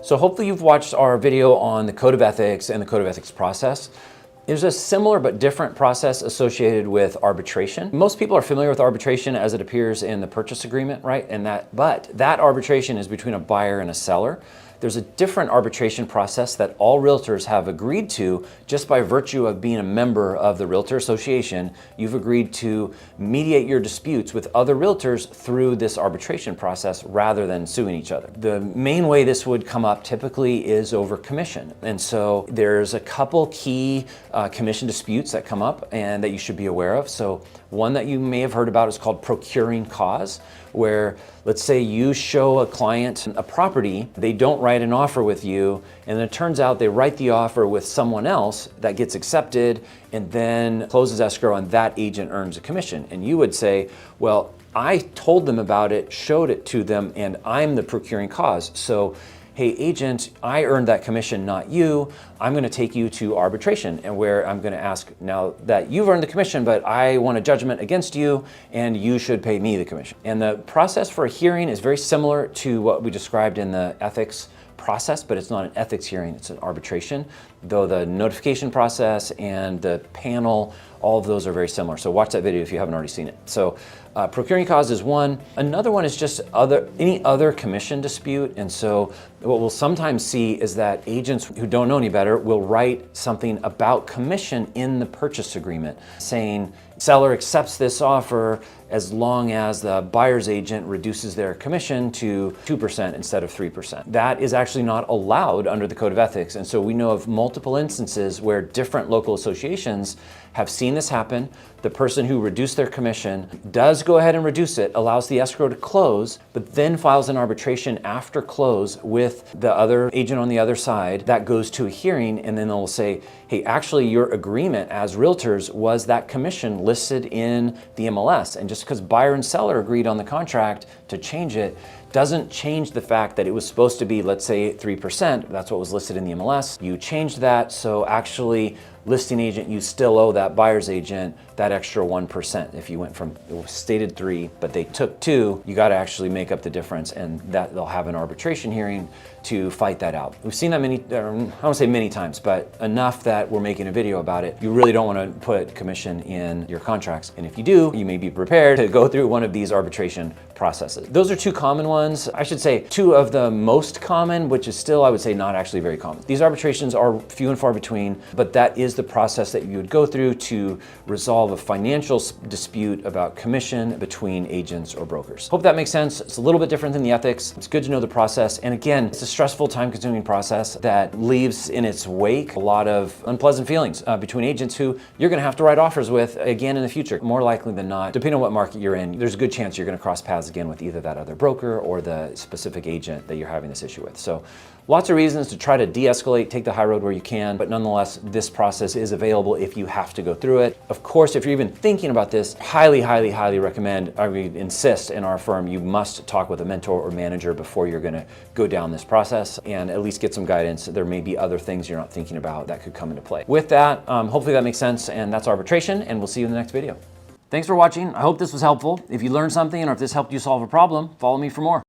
So hopefully you've watched our video on the Code of Ethics and the Code of Ethics process. There's a similar but different process associated with arbitration. Most people are familiar with arbitration as it appears in the purchase agreement, right? But that arbitration is between a buyer and a seller. There's a different arbitration process that all realtors have agreed to just by virtue of being a member of the Realtor Association. You've agreed to mediate your disputes with other realtors through this arbitration process rather than suing each other. The main way this would come up typically is over commission. And so there's a couple key commission disputes that come up and that you should be aware of. So one that you may have heard about is called Procuring Cause, where let's say you show a client a property, they don't write an offer with you, and it turns out they write the offer with someone else that gets accepted and then closes escrow and that agent earns a commission. And you would say, well, I told them about it, showed it to them, and I'm the procuring cause. So hey agent, I earned that commission, not you. I'm gonna take you to arbitration, and where I'm gonna ask, now that you've earned the commission, but I want a judgment against you and you should pay me the commission. And the process for a hearing is very similar to what we described in the ethics process, but it's not an ethics hearing, it's an arbitration, though the notification process and the panel, all of those are very similar. So watch that video if you haven't already seen it. So procuring cause is one. Another one is just any other commission dispute. And so what we'll sometimes see is that agents who don't know any better will write something about commission in the purchase agreement saying, seller accepts this offer as long as the buyer's agent reduces their commission to 2% instead of 3%. That is actually not allowed under the Code of Ethics. And so we know of multiple instances where different local associations have seen this happen. The person who reduced their commission does go ahead and reduce it, allows the escrow to close, but then files an arbitration after close with the other agent on the other side. That goes to a hearing, and then they'll say, hey, actually your agreement as realtors was that commission listed in the MLS. And just because buyer and seller agreed on the contract to change it, doesn't change the fact that it was supposed to be, let's say 3%, that's what was listed in the MLS. You changed that, so actually listing agent, you still owe that buyer's agent that extra 1%. If you went from, it was stated 3, but they took 2, you gotta actually make up the difference, and that they'll have an arbitration hearing to fight that out. We've seen that many, I don't wanna say many times, but enough that we're making a video about it. You really don't wanna put commission in your contracts. And if you do, you may be prepared to go through one of these arbitration processes. Those are two common ones. I should say 2 of the most common, which is still, I would say, not actually very common. These arbitrations are few and far between, but that is the process that you would go through to resolve a financial dispute about commission between agents or brokers. Hope that makes sense. It's a little bit different than the ethics. It's good to know the process. And again, it's a stressful, time-consuming process that leaves in its wake a lot of unpleasant feelings between agents who you're gonna have to write offers with again in the future. More likely than not, depending on what market you're in, there's a good chance you're gonna cross paths again with either that other broker or the specific agent that you're having this issue with. So lots of reasons to try to de-escalate, take the high road where you can, but nonetheless, this process is available if you have to go through it. Of course, if you're even thinking about this, highly, highly, highly recommend, I would insist in our firm, you must talk with a mentor or manager before you're gonna go down this process and at least get some guidance. There may be other things you're not thinking about that could come into play. With that, hopefully that makes sense, and that's arbitration, and we'll see you in the next video. Thanks for watching. I hope this was helpful. If you learned something or if this helped you solve a problem, follow me for more.